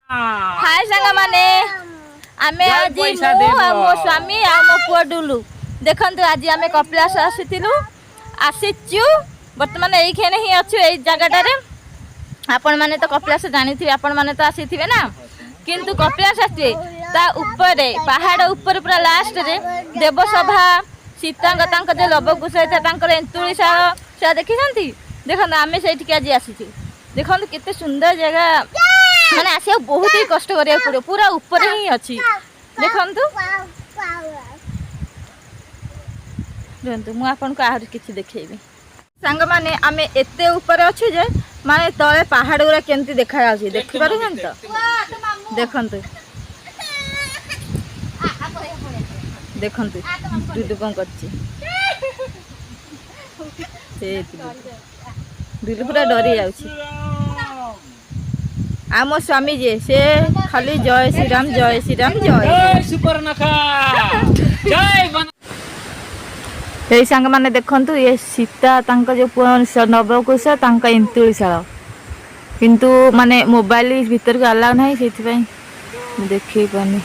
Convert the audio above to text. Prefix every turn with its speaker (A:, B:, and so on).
A: हाय सांग माने आमे आज मो स्वामी आ मो पुआ डुलू देखंतु आज आमे कपिलास आसीचु वर्तमान एई खेने ही अछु एई जगह आपण माने तो कपिलास जानिथिबे आपण माने तो आसीथिबे ना किंतु कपिलास आस्ते ता ऊपर पहाड़ ऊपर पूरा लास्ट रे देवसभा सीतांग तांक जे लवकुश होता तांकर एंतुळीशाळ से देखिसंती देखंतु आमे सेठी आज आसीछु देखंतु केते सुंदर जगह माने आसिया बहुत ही कष्ट करिया पड़े पूरा ऊपर ही अछि देखंतु देखंतु मु आपन को आहुर किछि देखैबी सांग माने आमे एते ऊपर अछि जे माने तळे पहाड़ गुरा केमती देखा जाउछि देखि पारु हन तो देखंतु देखंतु दुदु कोन करछि से दुदु पूरा डरी जाउछि आम स्वामी जे से खाली जय श्री राम जय श्री राम जय सुपर्णखा जय ये सांग माने देखंतु ये सीता तांका जो नवकुश तांका एंतुळीशाळ किंतु माने मोबाइल भीतर को अलाउ नाही सेति पई देखि पानी